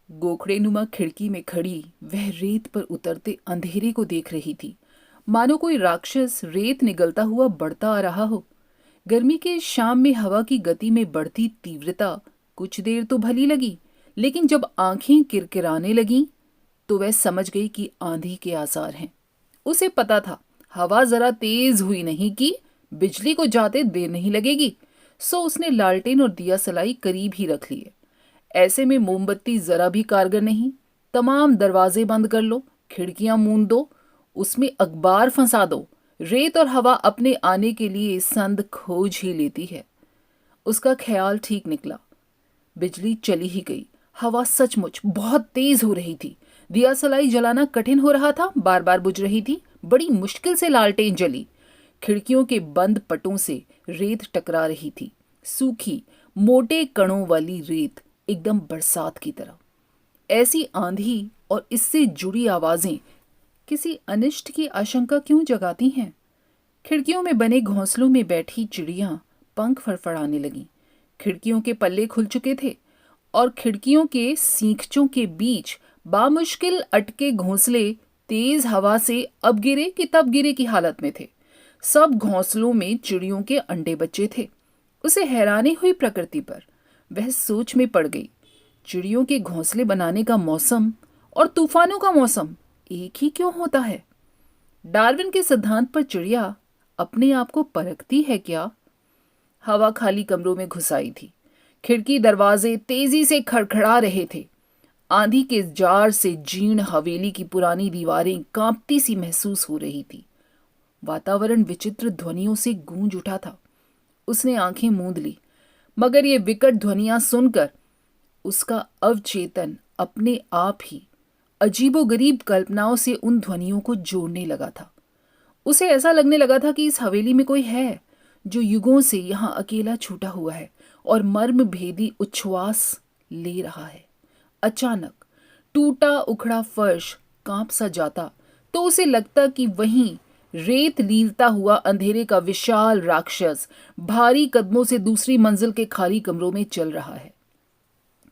गोखड़ेनुमा खिड़की में खड़ी वह रेत पर उतरते अंधेरे को देख रही थी, मानो कोई राक्षस रेत निगलता हुआ बढ़ता आ रहा हो। गर्मी के शाम में हवा की गति में बढ़ती तीव्रता कुछ देर तो भली लगी, लेकिन जब आंखें किरकिराने लगीं तो वह समझ गई कि आंधी के आसार हैं। उसे पता था हवा जरा तेज हुई नहीं कि बिजली को जाते देर नहीं लगेगी, सो उसने लालटेन और दिया सलाई करीब ही रख लिए। ऐसे में मोमबत्ती जरा भी कारगर नहीं। तमाम दरवाजे बंद कर लो, खिड़कियां मूंद दो, उसमें अखबार फंसा दो, रेत और हवा अपने आने के लिए संद खोज ही लेती है। उसका ख्याल ठीक निकला। बिजली चली ही गई। हवा सचमुच बहुत तेज हो रही थी। दिया सलाई जलाना कठिन हो रहा था, बार बार बुझ रही थी। बड़ी मुश्किल से लालटेन जली। खिड़कियों के बंद पटों से रेत टकरा रही थी, सूखी मोटे कणों वाली रेत, एकदम बरसात की तरह। ऐसी आंधी और इससे जुड़ी आवाजें किसी अनिष्ट की आशंका क्यों जगाती हैं? खिड़कियों में बने घोंसलों में बैठी चिड़ियां पंख फड़फड़ाने लगीं। खिड़कियों के पल्ले खुल चुके थे और खिड़कियों के सींखचों के बीच बामुश्किल अटके घोंसले तेज हवा से अब गिरे कि तब गिरे की हालत में थे। सब घोंसलों में चिड़ियों के अंडे बच्चे थे। उसे हैरानी हुई प्रकृति पर। वह सोच में पड़ गई। चिड़ियों के घोंसले बनाने का मौसम और तूफानों का मौसम एक ही क्यों होता है? डार्विन के सिद्धांत पर चिड़िया अपने आप को परखती है क्या? हवा खाली कमरों में घुस आई थी। खिड़की दरवाजे तेजी से खड़खड़ा रहे थे। आंधी के जार से जीर्ण हवेली की पुरानी दीवारें कांपती सी महसूस हो रही थी। वातावरण विचित्र ध्वनियों से गूंज उठा था। उसने आंखें मूंद ली, मगर ये विकट ध्वनियां सुनकर उसका अवचेतन अपने आप ही अजीबोगरीब कल्पनाओं से उन ध्वनियों को जोड़ने लगा था। उसे ऐसा लगने लगा था कि इस हवेली में कोई है जो युगों से यहां अकेला छूटा हुआ है और मर्म भेदी उच्छ्वास ले रहा है। अचानक टूटा उखड़ा फर्श कांप सा जाता तो उसे लगता कि वहीं रेत लीलता हुआ अंधेरे का विशाल राक्षस भारी कदमों से दूसरी मंजिल के खाली कमरों में चल रहा है।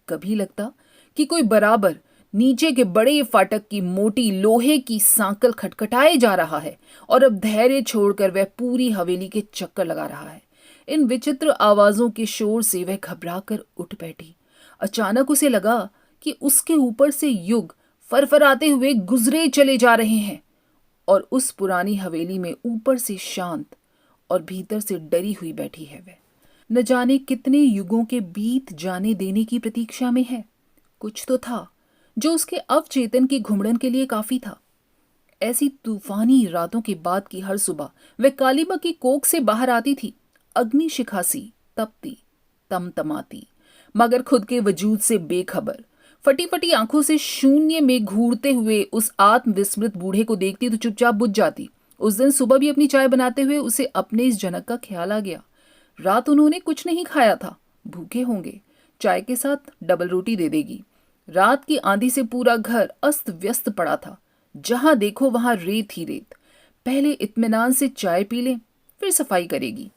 कभी लगता कि कोई बराबर नीचे के बड़े फाटक की मोटी लोहे की सांकल खटखटाए जा रहा है और अब धैर्य छोड़कर वह पूरी हवेली के चक्कर लगा रहा है। इन विचित्र आवाजों के शोर से वह घबरा कर उठ बैठी। अचानक उसे लगा कि उसके ऊपर से युग फरफराते हुए गुजरे चले जा रहे हैं और उस पुरानी हवेली में ऊपर से शांत और भीतर से डरी हुई बैठी है वह। न जाने कितने युगों के बीत जाने देने की प्रतीक्षा में है। कुछ तो था जो उसके अवचेतन की घुमड़न के लिए काफी था। ऐसी तूफानी रातों के बाद की हर सुबह वह कालीबा की कोख से बाहर आती थी, अग्नि शिखासी, तपती, तमतमाती, मगर खुद के वजूद से बेखबर। फटी फटी आंखों से शून्य में घूरते हुए उस आत्मविस्मृत बूढ़े को देखती तो चुपचाप बुझ जाती। उस दिन सुबह भी अपनी चाय बनाते हुए उसे अपने इस जनक का ख्याल आ गया। रात उन्होंने कुछ नहीं खाया था, भूखे होंगे, चाय के साथ डबल रोटी दे देगी। रात की आंधी से पूरा घर अस्त व्यस्त पड़ा था। जहां देखो वहां रेत ही रेत। पहले इत्मीनान से चाय पी ले, फिर सफाई करेगी।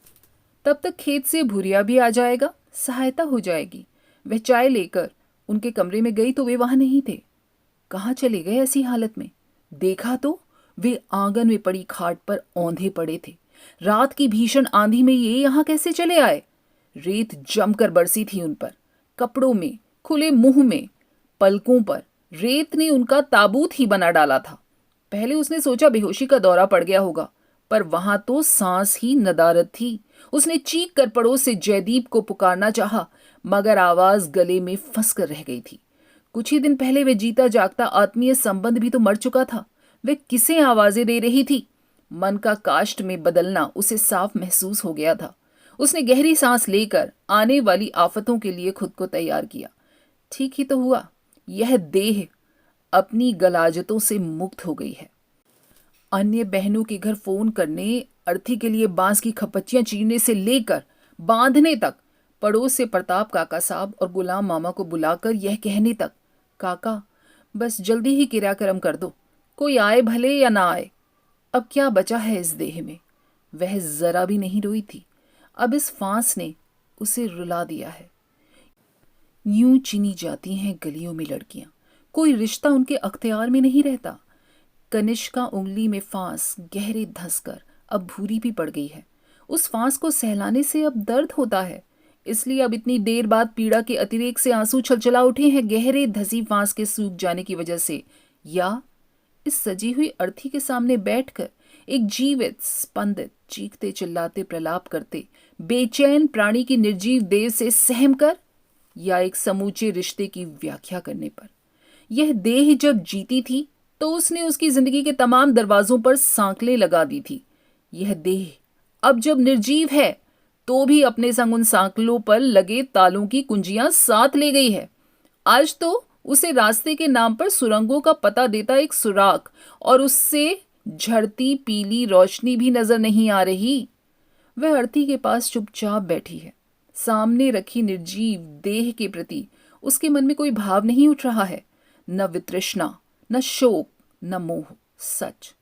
तब तक खेत से भुरिया भी आ जाएगा, सहायता हो जाएगी। वह चाय लेकर उनके कमरे में गई तो वे वहां नहीं थे। कहाँ चले गए ऐसी हालत में? देखा तो वे आंगन में पड़ी खाट पर औंधे पड़े थे। रात की भीषण आंधी में ये यहां कैसे चले आए? रेत जमकर बरसी थी उन पर, कपड़ों में, खुले मुंह में, पलकों पर। रेत ने उनका ताबूत ही बना डाला था। पहले उसने सोचा बेहोशी का दौरा पड़ गया होगा, पर वहां तो सांस ही नदारद थी। उसने चीख कर पड़ोस से जयदीप को पुकारना चाहा, मगर आवाज गले में फंस कर रह गई थी। कुछ ही दिन पहले वह जीता जागता आत्मीय संबंध भी तो मर चुका था। वह किसे आवाजें दे रही थी? मन का काष्ठ में बदलना उसे साफ महसूस हो गया था। उसने गहरी सांस लेकर आने वाली आफतों के लिए खुद को तैयार किया। ठीक ही तो हुआ, यह देह अपनी गलाजतों से मुक्त हो गई है। अन्य बहनों के घर फोन करने, अर्थी के लिए बांस की खपच्चियां चीरने से लेकर बांधने तक, पड़ोस से प्रताप काका साहब और गुलाम मामा को बुलाकर यह कहने तक, काका बस जल्दी ही किराकरम कर दो, कोई आए भले या ना आए। अब क्या बचा है इस देह में? वह जरा भी नहीं रोई थी। अब इस फांस ने उसे रुला दिया है। यूं चुनी जाती हैं गलियों में लड़कियां, कोई रिश्ता उनके अख्तियार में नहीं रहता। कनिष्का उंगली में फांस गहरे धंसकर अब भूरी भी पड़ गई है। उस फांस को सहलाने से अब दर्द होता है, इसलिए अब इतनी देर बाद पीड़ा के अतिरेक से आंसू छलछला उठे हैं, गहरे धसी फांस के सूख जाने की वजह से, या इस सजी हुई अर्थी के सामने बैठकर एक जीवित स्पंदित चीखते चिल्लाते प्रलाप करते बेचैन प्राणी की निर्जीव देह से सहम कर, या एक समूचे रिश्ते की व्याख्या करने पर। यह देह जब जीती थी तो उसने उसकी जिंदगी के तमाम दरवाजों पर सांकलें लगा दी थी। यह देह अब जब निर्जीव है तो भी अपने संग उन सांकलों पर लगे तालों की कुंजियां साथ ले गई है। आज तो उसे रास्ते के नाम पर सुरंगों का पता देता एक सुराख और उससे झड़ती पीली रोशनी भी नजर नहीं आ रही। वह अर्थी के पास चुपचाप बैठी है। सामने रखी निर्जीव देह के प्रति उसके मन में कोई भाव नहीं उठ रहा है, न वितृष्णा, न शोक, न मोह, सच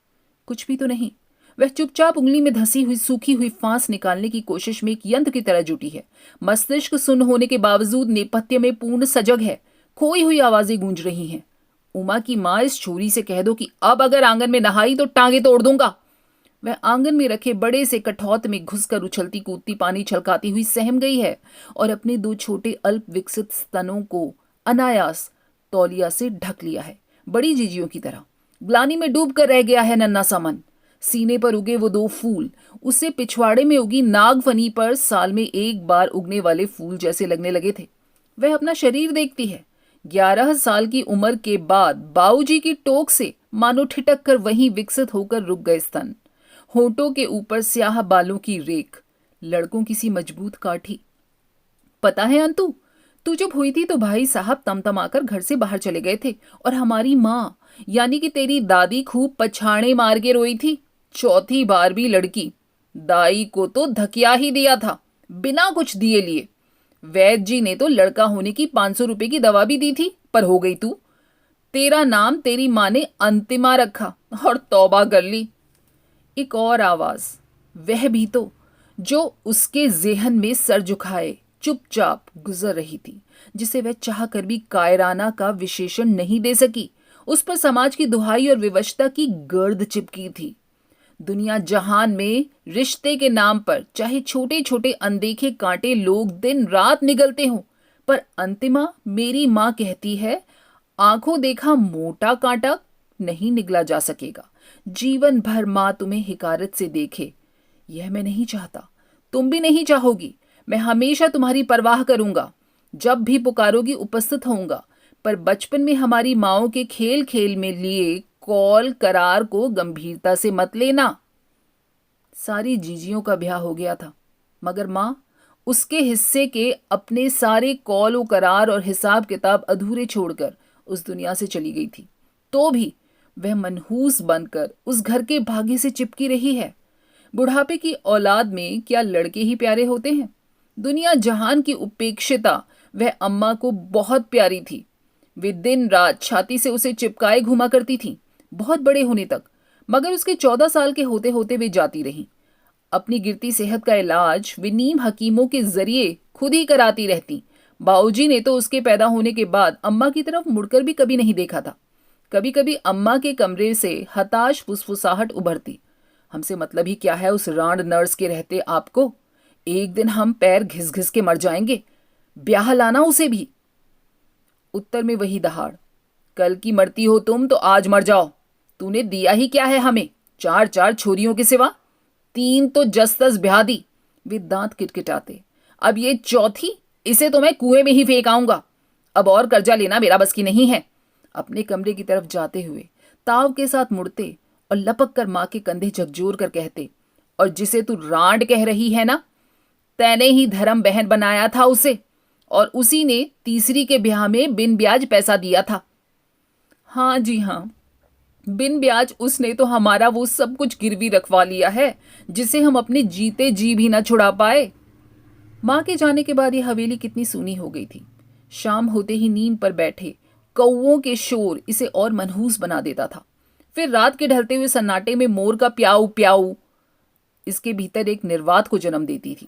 कुछ भी तो नहीं। वह चुपचाप उंगली में धसी हुई सूखी हुई फांस निकालने की कोशिश में एक यंत्र की तरह जुटी है। मस्तिष्क सुन्न होने के बावजूद नेपथ्य में पूर्ण सजग है। खोई हुई आवाजें गूंज रही हैं। उमा की माँ इस छोरी से कह दो कि अब अगर आंगन में नहाई तो टांगे तोड़ दूंगा। वह आंगन में रखे बड़े से कठौत में घुसकर उछलती कूदती पानी छलकाती हुई सहम गई है और अपने दो छोटे अल्प विकसित स्तनों को अनायास तौलिया से ढक लिया है, बड़ी जीजियों की तरह। ग्लानि में डूब कर रह गया है नन्हा सा मन। सीने पर उगे वो दो फूल उसे पिछवाड़े में उगी नागफनी पर साल में एक बार उगने वाले फूल जैसे लगने लगे थे। वह अपना शरीर देखती है। 11 साल की उम्र के बाद बाऊजी की टोक से मानो ठिटक कर वहीं विकसित होकर रुक गए स्तन। होठों के ऊपर स्याह बालों की रेख, लड़कों की सी मजबूत काठी। पता है अंतु, तू जब हुई थी तो भाई साहब तमतमाकर घर से बाहर चले गए थे और हमारी माँ यानी कि तेरी दादी खूब पछाड़े मार के रोई थी। चौथी बार भी लड़की। दाई को तो धकिया ही दिया था बिना कुछ दिए लिए। वैद्य जी ने तो लड़का होने की 500 रुपए की दवा भी दी थी, पर हो गई तू। तेरा नाम तेरी माँ ने अंतिमा रखा और तौबा कर ली। एक और आवाज, वह भी तो, जो उसके जेहन में सर झुकाए चुपचाप गुजर रही थी, जिसे वह चाह कर भी कायराना का विशेषण नहीं दे सकी। उस पर समाज की दुहाई और विवशता की गर्द चिपकी थी। दुनिया जहान में रिश्ते के नाम पर चाहे छोटे छोटे अनदेखे कांटे लोग दिन रात निगलते हों, पर अंतिमा मेरी माँ कहती है, आंखों देखा मोटा कांटा नहीं निगला जा सकेगा। जीवन भर माँ तुम्हें हिकारत से देखे, यह मैं नहीं चाहता। तुम भी नहीं चाहोगी। मैं हमेशा तुम्हारी परवाह करूंगा, जब भी पुकारोगी उपस्थित होऊंगा। पर बचपन में हमारी माओं के खेल खेल में लिए कौल करार को गंभीरता से मत लेना। सारी जीजियों का ब्याह हो गया था, मगर माँ उसके हिस्से के अपने सारे कौल व करार और हिसाब किताब अधूरे छोड़कर उस दुनिया से चली गई थी। तो भी वह मनहूस बनकर उस घर के भाग्य से चिपकी रही है। बुढ़ापे की औलाद में क्या लड़के ही प्यारे होते हैं? दुनिया जहान की उपेक्षिता वह अम्मा को बहुत प्यारी थी। वे दिन रात छाती से उसे चिपकाए घुमा करती थीं, बहुत बड़े होने तक। मगर उसके 14 साल के होते होते वे जाती रहीं। अपनी गिरती सेहत का इलाज वे नीम हकीमों के जरिए खुद ही कराती रहती। बाऊजी ने तो उसके पैदा होने के बाद अम्मा की तरफ मुड़कर भी कभी नहीं देखा था। कभी कभी अम्मा के कमरे से हताश फुसफुसाहट उभरती, हमसे मतलब ही क्या है उस रांड नर्स के रहते आपको? एक दिन हम पैर घिस घिस के मर जाएंगे, ब्याह लाना उसे भी। उत्तर में वही दहाड़, कल की मरती हो तुम तो आज मर जाओ। तूने दिया ही क्या है हमें, 4 छोरियों के सिवा? 3 तो जस तस ब्याह दी। वे दांत किटकिटाते, अब ये चौथी, इसे तो मैं कुएं में ही फेंक आऊंगा। अब और कर्जा लेना मेरा बस की नहीं है। अपने कमरे की तरफ जाते हुए ताव के साथ मुड़ते और लपक कर माँ के कंधे झकझोर कर कहते, और जिसे तू रांड कह रही है ना, तैने ही धर्म बहन बनाया था उसे, और उसी ने तीसरी के ब्याह में बिन ब्याज पैसा दिया था। हाँ जी हाँ, बिन ब्याज उसने तो हमारा वो सब कुछ गिरवी रखवा लिया है जिसे हम अपने जीते जी भी ना छुड़ा पाए। माँ के जाने के बाद ये हवेली कितनी सूनी हो गई थी। शाम होते ही नींद पर बैठे कौओं के शोर इसे और मनहूस बना देता था। फिर रात के ढलते हुए सन्नाटे में मोर का प्याऊ प्याऊ इसके भीतर एक निर्वात को जन्म देती थी।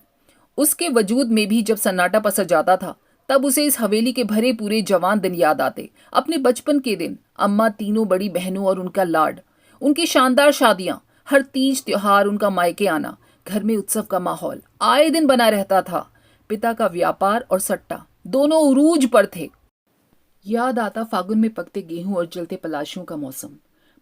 उसके वजूद में भी जब सन्नाटा पसर जाता था तब उसे इस हवेली के भरे पूरे जवान दिन याद आते, अपने बचपन के दिन, अम्मा, तीनों बड़ी बहनों और उनका लाड, उनकी शानदार शादियां, हर तीज त्योहार, उनका मायके आना, घर में उत्सव का माहौल आए दिन बना रहता था। पिता का व्यापार और सट्टा दोनों उरूज पर थे। याद आता फागुन में पकते गेहूं और जलते पलाशियों का मौसम,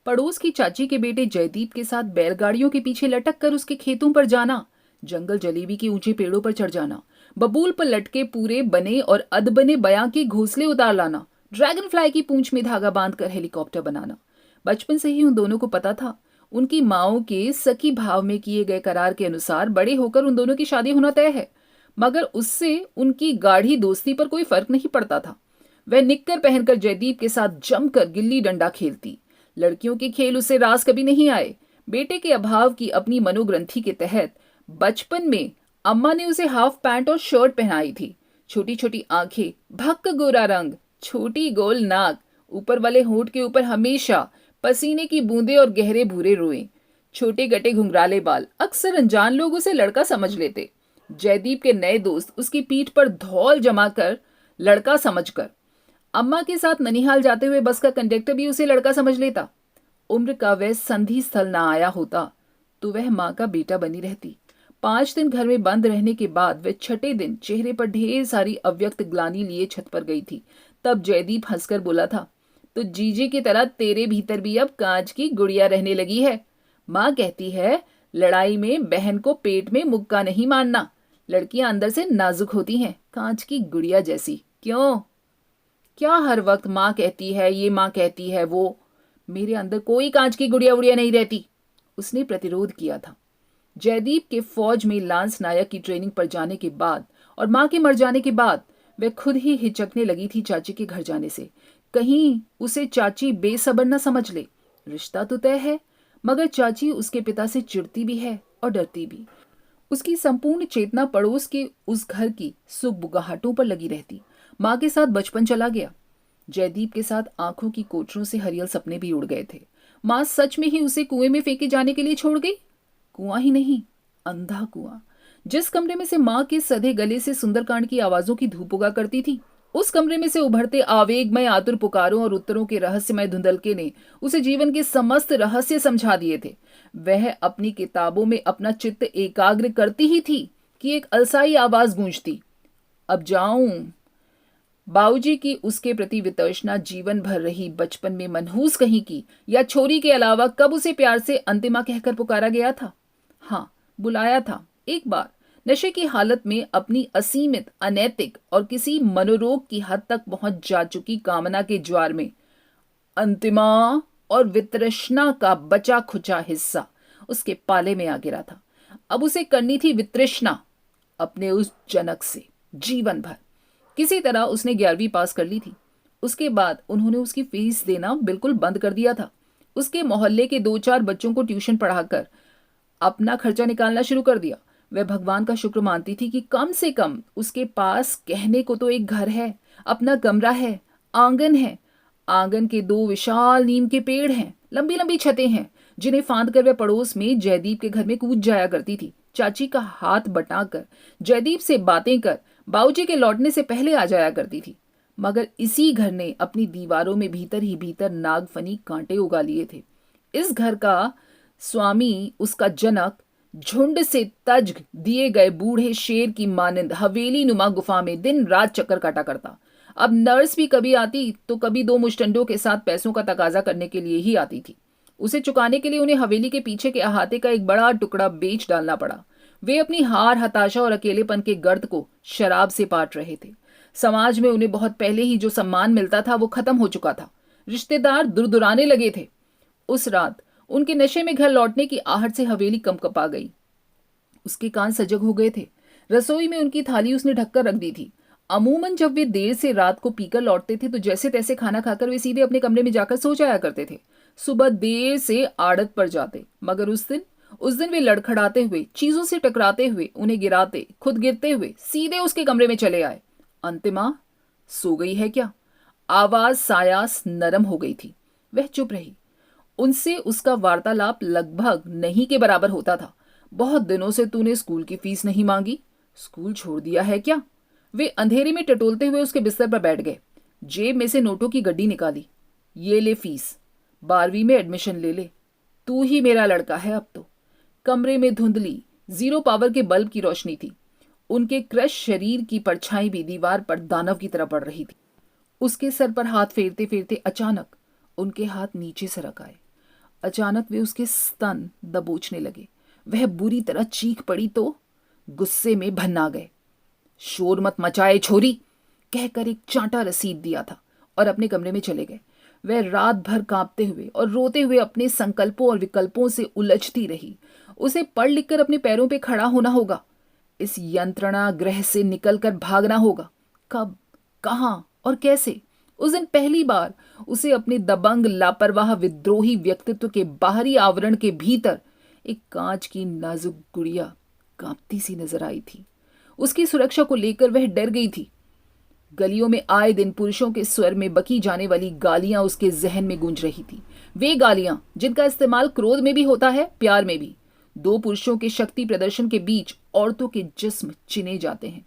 पड़ोस की चाची के बेटे जयदीप के साथ बैलगाड़ियों के पीछे लटक कर उसके खेतों पर जाना, जंगल जलेबी के ऊंचे पेड़ों पर चढ़ जाना, बबूल पर लटके पूरे बने और अधबने बयां के घोंसले उतार लाना, ड्रैगन फ्लाई की पूंछ में धागा बांधकर हेलीकॉप्टर बनाना। बचपन से ही उन दोनों को पता था, उनकी माओ के सखी भाव में किए गए करार के अनुसार बड़े होकर उन दोनों की शादी होना तय है। मगर उससे उनकी गाढ़ी दोस्ती पर कोई फर्क नहीं पड़ता था। वह निक्कर पहनकर जयदीप के साथ जमकर गिल्ली डंडा खेलती। लड़कियों के खेल उससे रास कभी नहीं आए। बेटे के अभाव की अपनी मनोग्रंथि के तहत बचपन में अम्मा ने उसे हाफ पैंट और शर्ट पहनाई थी। छोटी छोटी आंखें, भक्क गोरा रंग, छोटी गोल नाक, ऊपर वाले होंठ के ऊपर हमेशा पसीने की बूंदें और गहरे भूरे रोए, छोटे गटे घुंघराले बाल। अक्सर अनजान लोग उसे लड़का समझ लेते। जयदीप के नए दोस्त उसकी पीठ पर धौल जमाकर लड़का समझकर, अम्मा के साथ ननिहाल जाते हुए बस का कंडक्टर भी उसे लड़का समझ लेता। उम्र का वह संधि स्थल ना आया होता तो वह माँ का बेटा बनी रहती। 5 दिन घर में बंद रहने के बाद वह छठे दिन चेहरे पर ढेर सारी अव्यक्त ग्लानि लिए छत पर गई थी। तब जयदीप हंसकर बोला था, तो जीजे की तरह तेरे भीतर भी अब कांच की गुड़िया रहने लगी है। माँ कहती है, लड़ाई में बहन को पेट में मुक्का नहीं मारना। लड़कियां अंदर से नाजुक होती हैं, कांच की गुड़िया जैसी। क्यों? क्या हर वक्त माँ कहती है ये, माँ कहती है वो? मेरे अंदर कोई कांच की गुड़िया उड़िया नहीं रहती। उसने प्रतिरोध किया था। जयदीप के फौज में लांस नायक की ट्रेनिंग पर जाने के बाद और माँ के मर जाने के बाद वह खुद ही हिचकने लगी थी चाची के घर जाने से। कहीं उसे चाची बेसब्र न समझ ले। रिश्ता तो तय है, मगर चाची उसके पिता से चिढ़ती भी है और डरती भी। उसकी संपूर्ण चेतना पड़ोस के उस घर की सुख बुगाहटों पर लगी रहती। माँ के साथ बचपन चला गया। जयदीप के साथ आंखों की कोठरों से हरियल सपने भी उड़ गए थे। माँ सच में ही उसे कुएं में फेंके जाने के लिए छोड़ गई। कुआं ही नहीं, अंधा कुआं। जिस कमरे में से माँ के सधे गले से सुंदरकांड की आवाजों की धूप उगा करती थी, उस कमरे में से उभरते आवेगमय आतुर पुकारों और उत्तरों के रहस्यमय धुंधलके ने उसे जीवन के समस्त रहस्य समझा दिए थे। वह अपनी किताबों में अपना चित्त एकाग्र करती ही थी कि एक अलसाई आवाज गूंजती, अब जाऊं। बाऊजी की उसके प्रति वितर्षना जीवन भर रही, बचपन में मनहूस कहीं की या छोरी के अलावा कब उसे प्यार से अंतिमा कहकर पुकारा गया था? हाँ, बुलाया था एक बार, नशे की हालत में अपनी असीमित, अनैतिक और किसी मनोरोग की हद तक पहुंच जा चुकी कामना के ज्वार में। अंतिमा और वितृष्णा का बचा खुचा हिस्सा उसके पाले में आ गिरा था। अब उसे करनी थी वितृष्णा अपने उस जनक से जीवन भर। किसी तरह उसने 11वीं पास कर ली थी। उसके बाद उन्होंने उसकी फीस देना बिल्कुल बंद कर दिया था। उसके मोहल्ले के 2-4 बच्चों को ट्यूशन पढ़ाकर अपना खर्चा निकालना शुरू कर दिया। वह भगवान का शुक्र मानती थी कि कम से कम उसके पास कहने को तो एक घर है, अपना कमरा है, आंगन है। आंगन के 2 विशाल नीम के पेड़ हैं, लंबी लंबी छतें हैं, जिन्हें फांद कर वह पड़ोस में जयदीप के घर में कूद जाया करती थी। चाची का हाथ बटाकर जयदीप से बातें कर बाऊजी के लौटने से पहले आ जाया करती थी। मगर इसी घर ने अपनी दीवारों में भीतर ही भीतर नागफनी कांटे उगा लिए थे। इस घर का स्वामी, उसका जनक, झुंड से तज दिए गए बूढ़े शेर की मानिंद हवेली नुमा गुफा में दिन रात चक्कर काटा करता। अब नर्स भी कभी आती तो कभी 2 मुश्तंडों के साथ पैसों का तकाजा करने के लिए ही आती थी। उसे चुकाने के लिए उन्हें हवेली के पीछे के अहाते का एक बड़ा टुकड़ा बेच डालना पड़ा। वे अपनी हार, हताशा और अकेलेपन के गर्द को शराब से पाट रहे थे। समाज में उन्हें बहुत पहले ही जो सम्मान मिलता था वो खत्म हो चुका था। रिश्तेदार दुरदुराने लगे थे। उस रात उनके नशे में घर लौटने की आहट से हवेली कंपकपा गई। उसके कान सजग हो गए थे। रसोई में उनकी थाली उसने ढककर रख दी थी। अमूमन जब वे देर से रात को पीकर लौटते थे तो जैसे तैसे खाना खाकर वे सीधे अपने कमरे में जाकर सो जाया करते थे। सुबह देर से आड़त पर जाते, मगर उस दिन वे लड़खड़ाते हुए, चीजों से टकराते हुए, उन्हें गिराते, खुद गिरते हुए सीधे उसके कमरे में चले आए। अंतिमा सो गई है क्या? आवाज सायास नरम हो गई थी। वह चुप रही। उनसे उसका वार्तालाप लगभग नहीं के बराबर होता था। बहुत दिनों से तूने स्कूल की फीस नहीं मांगी। स्कूल छोड़ दिया है क्या? वे अंधेरे में टटोलते हुए उसके बिस्तर पर बैठ गए। जेब में से नोटों की गड्डी निकाली। ये ले फीस, 12वीं में एडमिशन ले ले, तू ही मेरा लड़का है अब तो। कमरे में धुंधली 0 पावर के बल्ब की रोशनी थी। उनके क्रश शरीर की परछाई भी दीवार पर दानव की तरह पड़ रही थी। उसके सर पर हाथ फेरते फेरते अचानक उनके हाथ नीचे सरक आए। अचानक वे उसके स्तन दबोचने लगे। वह बुरी तरह चीख पड़ी तो गुस्से में भन्ना गए। शोर मत मचाए छोरी, कहकर एक चांटा रसीद दिया था और अपने कमरे में चले गए। वह रात भर कांपते हुए और रोते हुए अपने संकल्पों और विकल्पों से उलझती रही। उसे पढ़ लिखकर अपने पैरों पे खड़ा होना होगा। इस यंत्रणा ग्रह से निकलकर भागना होगा। कब, कहां और कैसे? उस दिन पहली बार उसे अपने दबंग, लापरवाह, विद्रोही व्यक्तित्व के बाहरी आवरण के भीतर एक कांच की नाजुक गुड़िया कांपती सी नजर आई थी। उसकी सुरक्षा को लेकर वह डर गई थी। गलियों में आए दिन पुरुषों के स्वर में बकी जाने वाली गालियां उसके जहन में गूंज रही थी। वे गालियां जिनका इस्तेमाल क्रोध में भी होता है, प्यार में भी। दो पुरुषों के शक्ति प्रदर्शन के बीच औरतों के जिस्म चिने जाते हैं,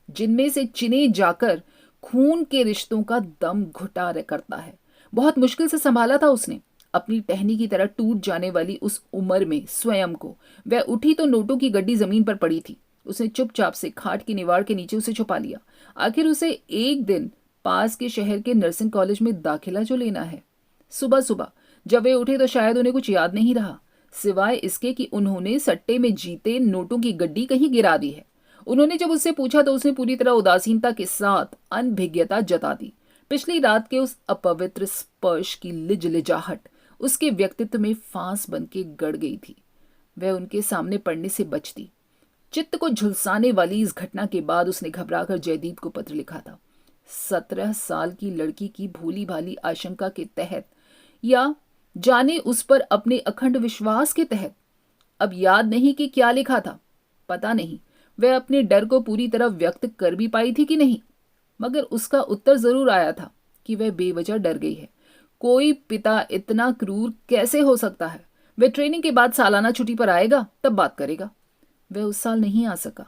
जिनमें से चिने जाकर खून के रिश्तों का दम घुटा करता है। बहुत मुश्किल से संभाला था उसने अपनी टहनी की तरह टूट जाने वाली उस उम्र में स्वयं को। वह उठी तो नोटों की गड्डी जमीन पर पड़ी थी। उसने चुपचाप से खाट की निवाड़ के नीचे उसे छुपा लिया। आखिर उसे एक दिन पास के शहर के नर्सिंग कॉलेज में दाखिला जो लेना है। सुबह सुबह जब वे उठे तो शायद उन्हें कुछ याद नहीं रहा, सिवाय इसके कि उन्होंने सट्टे में जीते नोटों की गड्डी कहीं गिरा दी है। उन्होंने जब उससे पूछा तो उसने पूरी तरह उदासीनता के साथ अनभिज्ञता जता दी। पिछली रात के उस अपवित्र स्पर्श की लिजलिजाहट उसके व्यक्तित्व में फांस बन के गड़ गई थी। वह उनके सामने पड़ने से बचती। चित्त को झुलसाने वाली इस घटना के बाद उसने घबराकर जयदीप को पत्र लिखा था। 17 साल की लड़की की भोली भाली आशंका के तहत, या जाने उस पर अपने अखंड विश्वास के तहत। अब याद नहीं कि क्या लिखा था, पता नहीं वह अपने डर को पूरी तरह व्यक्त कर भी पाई थी कि नहीं, मगर उसका उत्तर जरूर आया था कि वह बेवजह डर गई है। कोई पिता इतना क्रूर कैसे हो सकता है? वह ट्रेनिंग के बाद सालाना छुट्टी पर आएगा, तब बात करेगा। वह उस साल नहीं आ सका।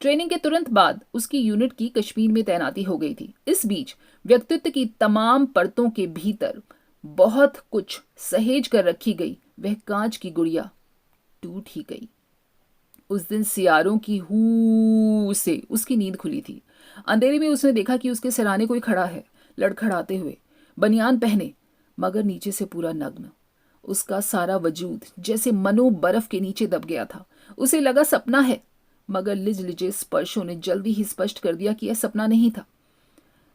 ट्रेनिंग के तुरंत बाद उसकी यूनिट की कश्मीर में तैनाती हो गई थी। इस बीच व्यक्तित्व की तमाम परतों के भीतर बहुत कुछ सहेज कर रखी गई वह कांच की गुड़िया टूट ही गई। उस दिन सियारों की हू से उसकी नींद खुली थी। अंधेरे में उसने देखा कि उसके सिरहाने कोई खड़ा है, लड़खड़ाते हुए, बनियान पहने, मगर नीचे से पूरा नग्न। उसका सारा वजूद जैसे मनो बर्फ के नीचे दब गया था। उसे लगा सपना है, मगर लिजलिजे स्पर्शों ने जल्दी ही स्पष्ट कर दिया कि यह सपना नहीं था।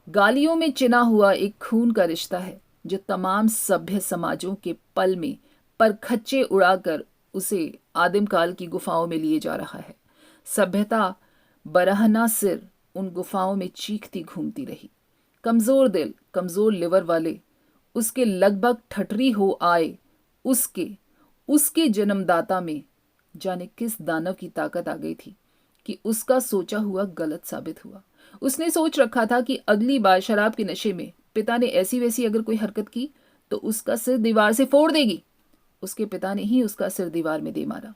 गालियों में चिना हुआ एक खून का रिश्ता है जो तमाम सभ्य समाजों के पल में परखच्चे उड़ाकर उसे आदिम काल की गुफाओं में लिए जा रहा है। सभ्यता बरहना सिर उन गुफाओं में चीखती घूमती रही। कमजोर दिल, कमजोर लिवर वाले उसके लगभग ठठरी हो आए उसके उसके जन्मदाता में जाने किस दानव की ताकत आ गई थी कि उसका सोचा हुआ गलत साबित हुआ। उसने सोच रखा था कि अगली बार शराब के नशे में पिता ने ऐसी वैसी अगर कोई हरकत की तो उसका सिर दीवार से फोड़ देगी। उसके पिता ने ही उसका सिर दीवार में दे मारा।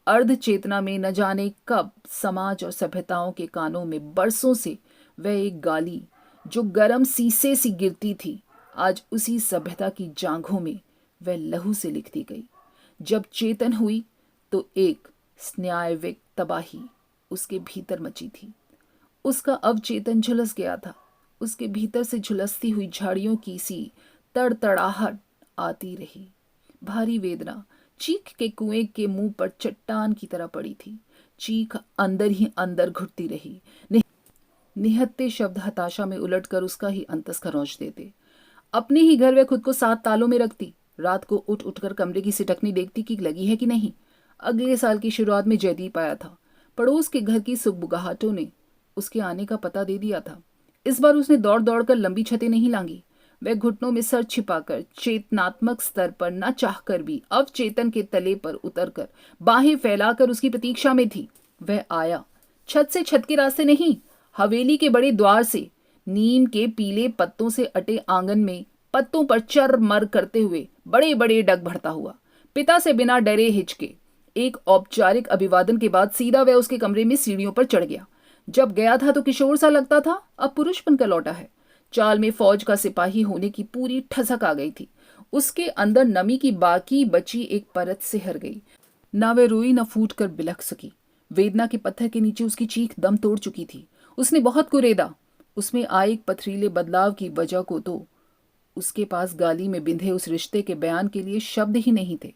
अर्ध चेतना में न जाने कब समाज और सभ्यताओं के कानों में बरसों से वह एक गाली जो गरम शीशे सी गिरती थी, आज उसी सभ्यता की जांघों में वह लहू से लिखती गई। जब चेतन हुई तो एक स्नायविक तबाही उसके भीतर मची थी। उसका अवचेतन झुलस गया था। उसके भीतर से झुलसती हुई झाड़ियों की सी तड़तड़ाहट आती रही। भारी वेदना चीख के कुएं के मुंह पर चट्टान की तरह पड़ी थी। चीख अंदर ही अंदर घुटती रही। निहत्ते शब्द हताशा में उलटकर उसका ही अंतस खरोंच देते। अपने ही घर वह खुद को 7 तालों में रखती। रात को उठ उठकर कमरे की सिटकनी देखती कि लगी है कि नहीं। अगले साल की शुरुआत में जयदीप आया था। पड़ोस के घर की सुगबुगाहटों ने उसके आने का पता दे दिया था। इस बार उसने दौड़ दौड़ कर लंबी छतें नहीं लांगी। वह घुटनों में सर छिपाकर चेतनात्मक स्तर पर न चाहकर भी अवचेतन के तले पर उतरकर बाहें फैलाकर उसकी प्रतीक्षा में थी। वह आया, छत से छत के रास्ते नहीं, हवेली के बड़े द्वार से, नीम के पीले पत्तों से अटे आंगन में पत्तों पर चर मर करते हुए बड़े बड़े डग भरता हुआ। पिता से बिना डरे हिचके एक औपचारिक अभिवादन के बाद सीधा वह उसके कमरे में सीढ़ियों पर चढ़ गया। जब गया था तो किशोर सा लगता था, अब पुरुष बनकर लौटा है। चाल में फौज का सिपाही होने की पूरी ठसक आ गई थी। उसके अंदर नमी की बाकी बची एक परत से हर गई। ना वह रोई न फूट कर बिलख सकी। वेदना के पत्थर के नीचे उसकी चीख दम तोड़ चुकी थी। उसने बहुत कुरेदा। उसमें आए एक पथरीले बदलाव की वजह को तो उसके पास गाली में बिंधे उस रिश्ते के बयान के लिए शब्द ही नहीं थे।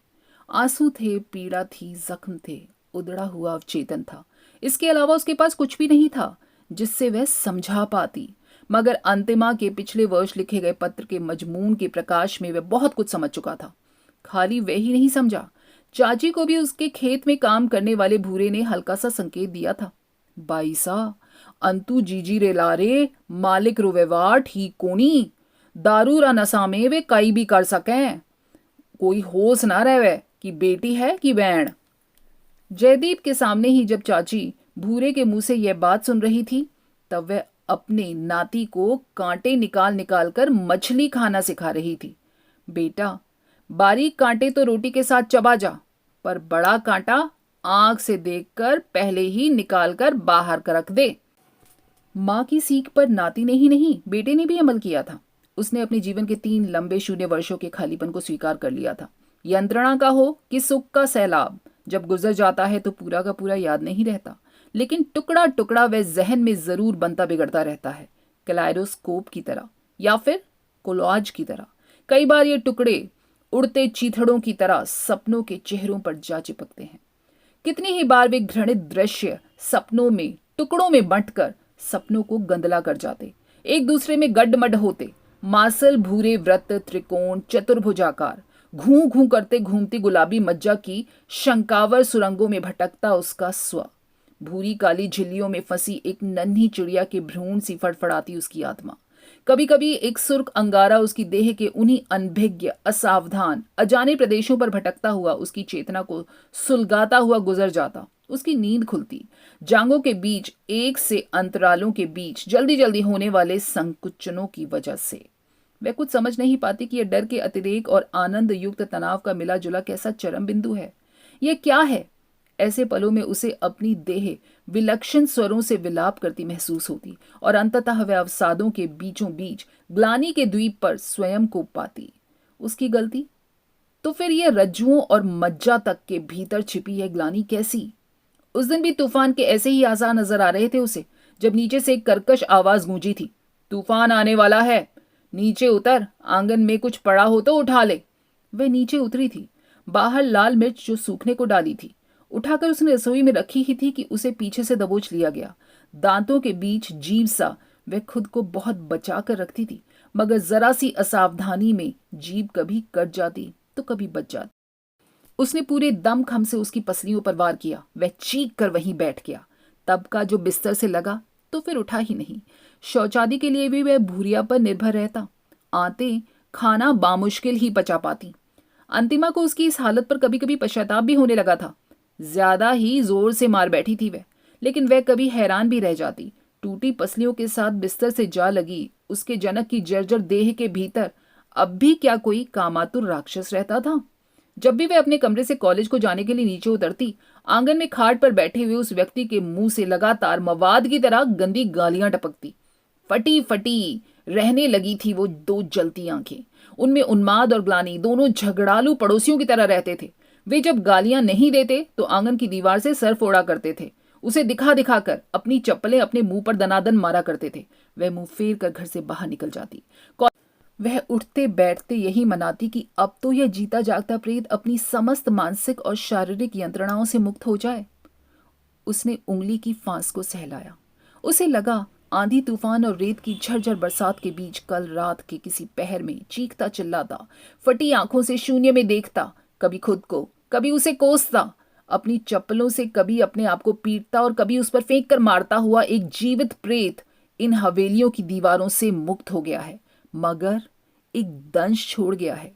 आंसू थे, पीड़ा थी, जख्म थे, उधड़ा हुआ अवचेतन था। इसके अलावा उसके पास कुछ भी नहीं था जिससे वह समझा पाती। मगर अंतिमा के पिछले वर्ष लिखे गए पत्र के मजमून के प्रकाश में वह बहुत कुछ समझ चुका था। खाली वह ही नहीं समझा, चाची को भी उसके खेत में काम करने वाले भूरे ने हल्का सा संकेत दिया था। बाईसा, अंतु जीजी रे लारे, मालिक रो व्यवहार ठीक कोनी, दारू रा नशा में वे कई भी कर सकें, कोई होश ना रहे कि बेटी है कि बैण। जयदीप के सामने ही जब चाची भूरे के मुंह से यह बात सुन रही थी, तब वह अपने नाती को कांटे निकाल निकाल कर मछली खाना सिखा रही थी। बेटा, बारीक कांटे तो रोटी के साथ चबा जा, पर बड़ा कांटा आंख से देखकर पहले ही निकाल कर बाहर कर रख दे। माँ की सीख पर नाती ने ही नहीं, बेटे ने भी अमल किया था। उसने अपने जीवन के 3 लंबे शून्य वर्षों के खालीपन को स्वीकार कर लिया था। यंत्रणा का हो कि सुख का सैलाब, जब गुजर जाता है तो पूरा का पूरा याद नहीं रहता, लेकिन टुकड़ा टुकड़ा वह जहन में जरूर बनता बिगड़ता रहता है, कैलाइडोस्कोप की तरह या फिर कोलाज की तरह। कई बार ये टुकड़े उड़ते चीथड़ों की तरह सपनों के चेहरों पर जा चिपकते हैं। कितनी ही बार वे घृणित दृश्य सपनों में टुकड़ों में बंटकर सपनों को गंदला कर जाते, एक दूसरे में गड्ढमड होते। मासल भूरे वृत्त, त्रिकोण, चतुर्भुजाकार, घूं घूं करते घूमती गुलाबी मज्जा की शंकावर सुरंगों में भटकता उसका स्व। भूरी काली झिल्लियों में फंसी एक नन्ही चिड़िया के भ्रूण सी फड़फड़ाती उसकी आत्मा। कभी कभी एक सुर्ख अंगारा उसकी देह के उन्हीं अनभिज्ञ, असावधान, अजाने प्रदेशों पर भटकता हुआ उसकी चेतना को सुलगाता हुआ गुजर जाता। उसकी नींद खुलती। जांघों के बीच एक से अंतरालों के बीच जल्दी जल्दी होने वाले संकुचनों की वजह से वह कुछ समझ नहीं पाती कि यह डर के अतिरेक और आनंद युक्त तनाव का मिला जुला कैसा चरम बिंदु है। यह क्या है? ऐसे पलों में उसे अपनी देह विलक्षण स्वरों से विलाप करती महसूस होती और अंततः वह अवसादों के बीचों बीच ग्लानि के द्वीप पर स्वयं को पाती। उसकी गलती? तो फिर यह रज्जुओं और मज्जा तक के भीतर छिपी यह ग्लानि कैसी? उस दिन भी तूफान के ऐसे ही आसार नजर आ रहे थे उसे, जब नीचे से एक कर्कश आवाज गूंजी थी, तूफान आने वाला है, नीचे उतर, आंगन में कुछ पड़ा हो तो उठा ले। वह नीचे उतरी थी। बाहर लाल मिर्च जो सूखने को डाली थी उठाकर उसने रसोई में रखी ही थी कि उसे पीछे से दबोच लिया गया। दांतों के बीच जीभ सा वह खुद को बहुत बचा कर रखती थी, मगर जरा सी असावधानी में जीभ कभी कट जाती तो कभी बच जाती। उसने पूरे दम खम से उसकी पसलियों पर वार किया। वह चीख कर वहीं बैठ गया। तब का जो बिस्तर से लगा तो फिर उठा ही नहीं। शौचादि के लिए भी वह भूरिया पर निर्भर रहता। आते खाना बामुश्किल ही पचा पाती। अंतिमा को उसकी इस हालत पर कभी कभी पश्चाताप भी होने लगा था। ज्यादा ही जोर से मार बैठी थी वह, लेकिन वह कभी हैरान भी रह जाती। टूटी पसलियों के साथ बिस्तर से जा लगी उसके जनक की जर्जर देह के भीतर अब भी क्या कोई कामातुर राक्षस रहता था? जब भी वह अपने कमरे से कॉलेज को जाने के लिए नीचे उतरती, आंगन में खाट पर बैठे हुए उस व्यक्ति के मुंह से लगातार मवाद की तरह गंदी गालियां टपकती। फटी फटी रहने लगी थी वो 2 जलती आंखें। उनमें उन्माद और ग्लानि दोनों झगड़ालू पड़ोसियों की तरह रहते थे। वे जब गालियां नहीं देते तो आंगन की दीवार से सर फोड़ा करते थे। उसे दिखा दिखा कर अपनी चप्पलें अपने मुंह पर दनादन मारा करते थे। वह मुंह फेर कर घर से बाहर निकल जाती। वह उठते बैठते यही मनाती कि अब तो यह जीता जागता प्रेत अपनी समस्त मानसिक और शारीरिक यंत्रणाओं से मुक्त हो जाए। उसने उंगली की फांस को सहलाया। उसे लगा आंधी तूफान और रेत की झरझर बरसात के बीच कल रात के किसी पहर में चीखता चिल्लाता, फटी आंखों से शून्य में देखता, कभी खुद को, कभी उसे कोसता, अपनी चप्पलों से कभी अपने आप को पीटता और कभी उस पर फेंक कर मारता हुआ एक जीवित प्रेत इन हवेलियों की दीवारों से मुक्त हो गया है, मगर एक दंश छोड़ गया है।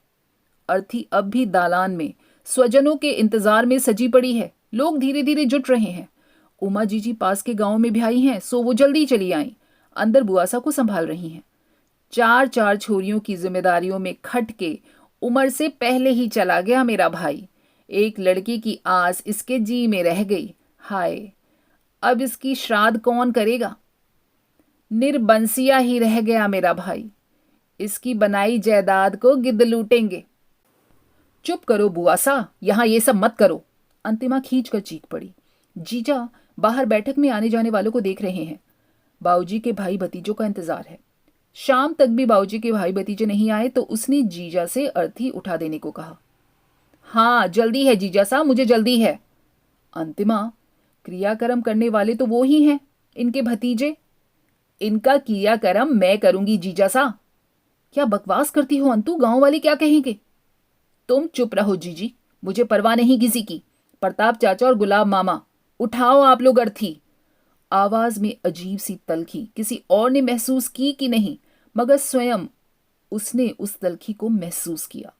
अर्थी अब भी दालान में स्वजनों के इंतजार में सजी पड़ी है। लोग धीरे धीरे जुट रहे हैं। उमा जीजी पास के गांव में ब्याही हैं, सो वो जल्दी चली आई। अंदर बुआसा को संभाल रही हैं। 4 छोरियों की जिम्मेदारियों में खट के उम्र से पहले ही चला गया मेरा भाई। एक लड़की की आस इसके जी में रह गई। हाय, अब इसकी श्राद्ध कौन करेगा? निर्बंसिया ही रह गया मेरा भाई। इसकी बनाई जायदाद को गिद्ध लूटेंगे। चुप करो बुआसा, यहां ये सब मत करो। अंतिमा खींच कर चीख पड़ी। जीजा बाहर बैठक में आने जाने वालों को देख रहे हैं। बाऊजी के भाई भतीजों का इंतजार है। शाम तक भी बाऊजी के भाई भतीजे नहीं आए तो उसने जीजा से अर्थी उठा देने को कहा। हाँ जल्दी है जीजा साहब, मुझे जल्दी है। अंतिमा, क्रियाकर्म करने वाले तो वो ही हैं, इनके भतीजे। इनका क्रियाकर्म मैं करूंगी जीजा सा। क्या बकवास करती हो अंतु, गांव वाले क्या कहेंगे? तुम चुप रहो जीजी, मुझे परवाह नहीं किसी की। प्रताप चाचा और गुलाब मामा, उठाओ आप लोग अर्थी। आवाज में अजीब सी तलखी किसी और ने महसूस की कि नहीं, मगर स्वयं उसने उस तलखी को महसूस किया।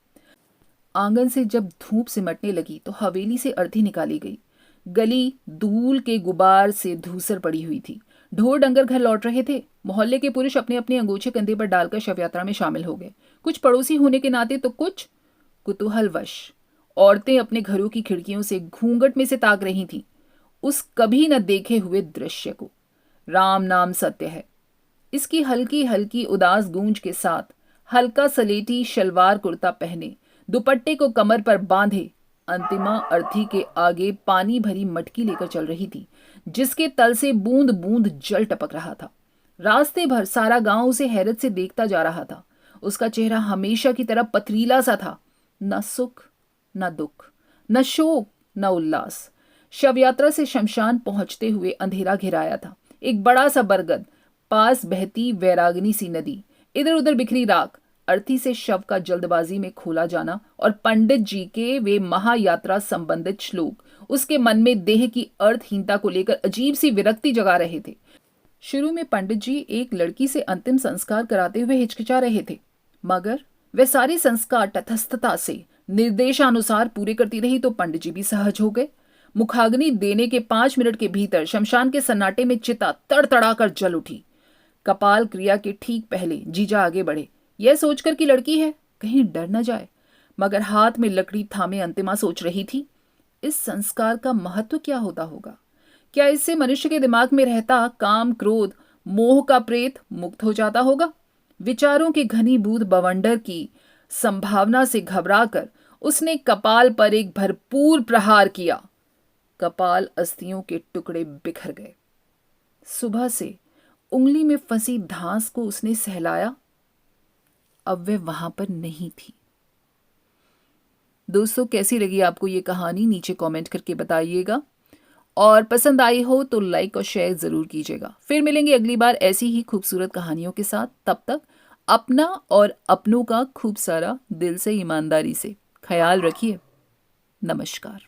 आंगन से जब धूप सिमटने लगी तो हवेली से अर्थी निकाली गई। गली धूल के गुबार से धूसर पड़ी हुई थी। ढोर डंगर घर लौट रहे थे। मोहल्ले के पुरुष अपने अपने अंगोछे कंधे पर डालकर शव यात्रा में शामिल हो गए। कुछ पड़ोसी होने के नाते तो कुछ कुतूहलवश। औरतें अपने घरों की खिड़कियों से घूंघट में से ताक रही थीं उस कभी न देखे हुए दृश्य को। राम नाम सत्य है। इसकी हल्की हल्की उदास गूंज के साथ हल्का सलेटी शलवार कुर्ता पहने, दुपट्टे को कमर पर बांधे, अंतिमा अर्थी के आगे पानी भरी मटकी लेकर चल रही थी, जिसके तल से बूंद बूंद जल टपक रहा था। रास्ते भर सारा गांव उसे हैरत से देखता जा रहा था। उसका चेहरा हमेशा की तरह पथरीला सा था। न सुख न दुख, न शोक न उल्लास। शव यात्रा से शमशान पहुंचते हुए अंधेरा घिराया था। एक बड़ा सा बरगद, पास बहती वैरागनी सी नदी, इधर उधर बिखरी राख, अर्थी से शव का जल्दबाजी में खोला जाना और पंडित जी के वे महायात्रा संबंधित श्लोक उसके मन में देह की अर्थहीनता को लेकर अजीब सी विरक्ति जगा रहे थे। शुरू में पंडित जी एक लड़की से अंतिम संस्कार कराते हुए हिचकिचा रहे थे, मगर वे सारे संस्कार तटस्थता से निर्देशानुसार पूरे करती रही तो पंडित जी भी सहज हो गए। मुखाग्नि देने के 5 मिनट के भीतर शमशान के सन्नाटे में चिता तड़तड़ाकर जल उठी। कपाल क्रिया के ठीक पहले जीजा आगे बढ़े, यह सोचकर कि लड़की है, कहीं डर न जाए, मगर हाथ में लकड़ी थामे अंतिमा सोच रही थी, इस संस्कार का महत्व क्या होता होगा? क्या इससे मनुष्य के दिमाग में रहता काम क्रोध मोह का प्रेत मुक्त हो जाता होगा? विचारों के घनीभूत बवंडर की संभावना से घबराकर उसने कपाल पर एक भरपूर प्रहार किया। कपाल अस्थियों के टुकड़े बिखर गए। सुबह से उंगली में फंसी धांस को उसने सहलाया, अब वह वहां पर नहीं थी। दोस्तों, कैसी लगी आपको ये कहानी? नीचे कमेंट करके बताइएगा, और पसंद आई हो तो लाइक और शेयर जरूर कीजिएगा। फिर मिलेंगे अगली बार ऐसी ही खूबसूरत कहानियों के साथ। तब तक अपना और अपनों का खूब सारा दिल से ईमानदारी से ख्याल रखिए। नमस्कार।